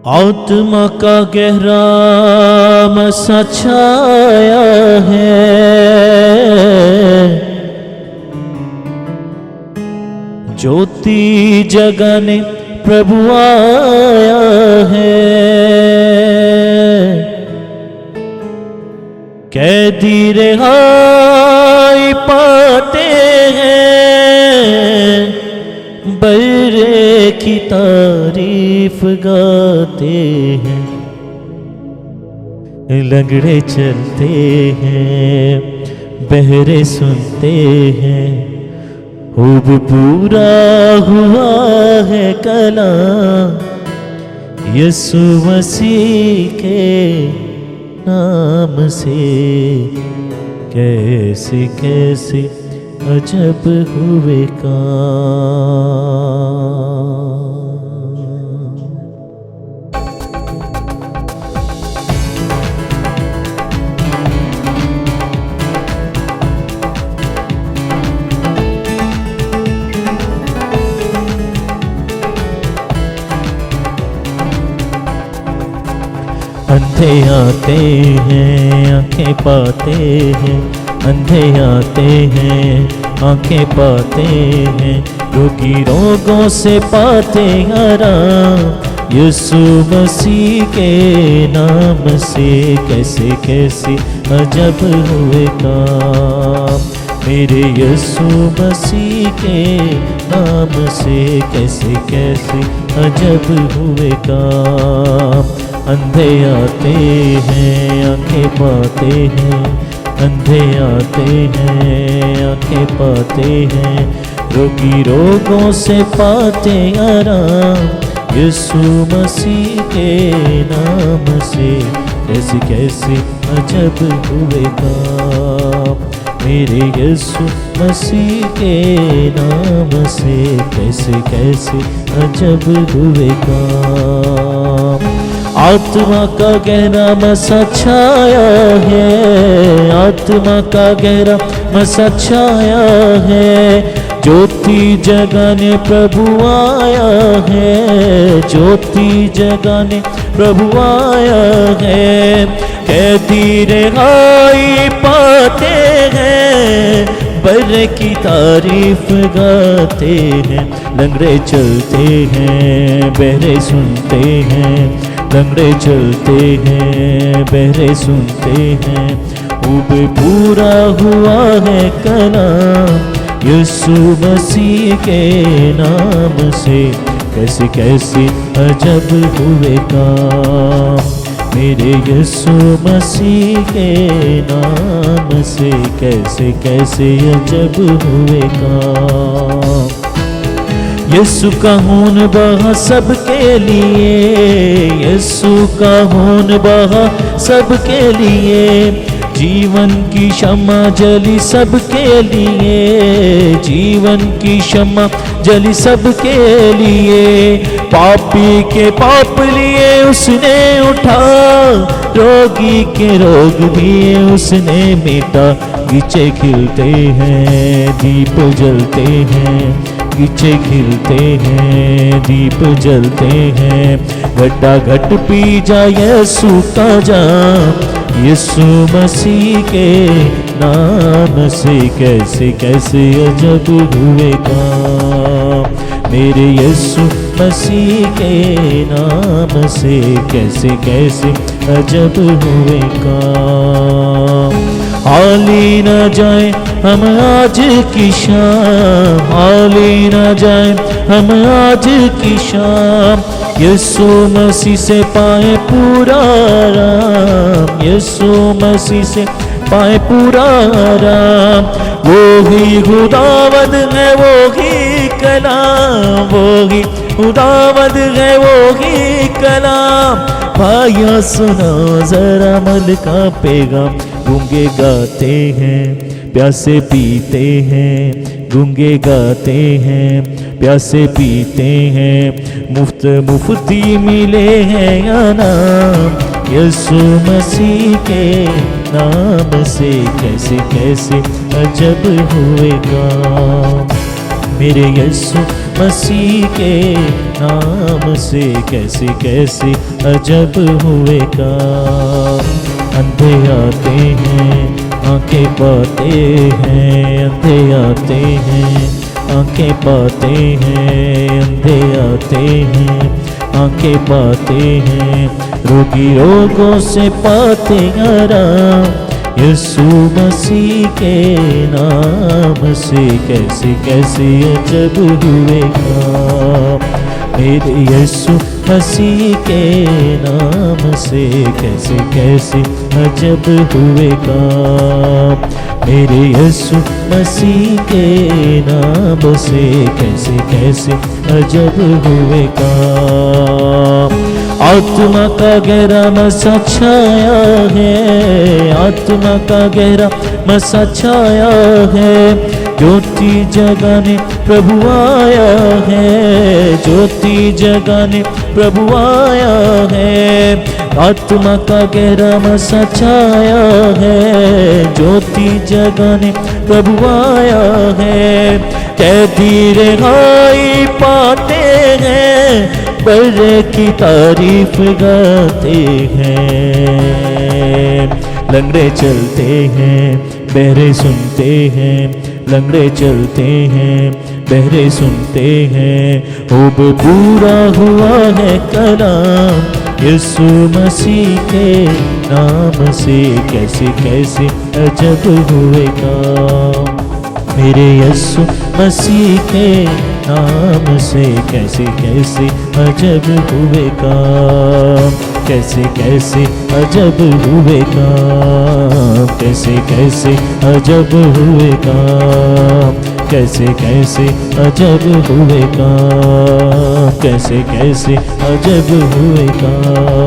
आत्मा का गहरा मसा छाया है, ज्योति जगाने प्रभु आया है। कैदी रिहाई पाते हैं, बर्रे की तारीफ गाते हैं। लंगड़े चलते हैं, बहरे सुनते हैं। खूब पूरा हुआ है कलाम यीशु मसीह के नाम से। कैसे कैसे अजब हुए काम। अंधे आते हैं आंखें पाते हैं, अंधे आते हैं आंखें पाते हैं। रोगी रोगों से पाते आराम यीशु मसीह के नाम से। कैसे कैसे अजब हुए काम मेरे यीशु मसीह के नाम से। कैसे कैसे अजब हुए काम। अंधे आते हैं आंखें पाते हैं, अंधे आते हैं आंखें पाते हैं। रोगी रोगों से पाते आराम यीशु मसीह के नाम से। कैसे कैसे अजब हुए काम मेरे यीशु मसीह के नाम से। कैसे कैसे अजब हुए काम। आत्मा का गहरा मसा छाया है, आत्मा का गहरा मसा छाया है। ज्योति जगाने प्रभु आया है, ज्योति जगाने प्रभु आया है। कैदी रिहाई पाते हैं, बर्रे की तारीफ गाते हैं। लंगड़े चलते हैं, बहरे सुनते हैं। लंगड़े चलते हैं, बहरे सुनते हैं। खूब पूरा हुआ है कलाम यीशु मसीह के नाम से। कैसे कैसे अजब हुए काम मेरे यीशु मसीह के नाम से। कैसे कैसे अजब हुए काम। यीशु का खून बहा सबके लिए, यीशु का खून बहा सबके लिए। जीवन की क्षमा जली सबके लिए, जीवन की क्षमा जली सबके लिए। पापी के पाप लिए उसने उठा, रोगी के रोग भी उसने मिटा। गीचे खिलते हैं, दीप जलते हैं, गीचे खिलते हैं, दीप जलते हैं। घटा घट पी जाए यीशु का जाम यीशु मसीह के नाम से। कैसे कैसे अजब हुए काम मेरे यीशु मसीह के नाम से। कैसे कैसे अजब हुए काम। हाली न जाए हम आज की शाम, हाली न जाए हम आज की शाम। यीशु मसीह से पाए पूरा आराम, यीशु मसीह से पाए पूरा आराम। वो ही खुदावंद है, वो ही कलाम, वो ही खुदावंद है, वो ही कलाम। भाइयों सुनो जरा अमल का पैगाम। गूंगे गाते हैं, प्यासे पीते हैं, गूंगे गाते हैं, प्यासे पीते हैं। मुफ्त मुफ्ती मिले हैं इनाम यीशु मसीह के नाम से। कैसे कैसे अजब हुए काम मेरे यीशु मसीह के नाम से कैसे कैसे अजब हुए काम। अंधे आते हैं आंखें पाते हैं, अंधे आते हैं आंखें पाते हैं, अंधे आते हैं आंखें पाते हैं, रोगी रोगों से पाते आराम। यीशु मसीह के नाम से कैसे कैसे अजब हुए काम। मेरे यीशु मसीह के नाम से कैसे कैसे अजब हुए काम। मेरे यीशु मसीह के नाम से कैसे कैसे अजब हुए काम। आत्मा का गहरा मसा छाया है, आत्मा का गहरा मसा छाया है, ज्योति जगाने प्रभु आया है, ज्योति जगाने प्रभु आया है। आत्मा का गहरा मसा छाया है, ज्योति जगाने प्रभु आया है। कैदी रिहाई पाते हैं, बड़े की तारीफ गाते हैं। लंगड़े चलते हैं, बहरे सुनते हैं, लंगड़े चलते हैं, बहरे सुनते हैं। अब पूरा हुआ है कलाम यीशु मसीह के नाम से कैसे कैसे अजब हुए काम। मेरे यीशु मसीह के नाम से कैसे कैसे अजब हुए काम। कैसे कैसे अजब हुए काम, कैसे कैसे अजब हुए काम, कैसे कैसे अजब हुए काम, कैसे कैसे अजब हुए काम।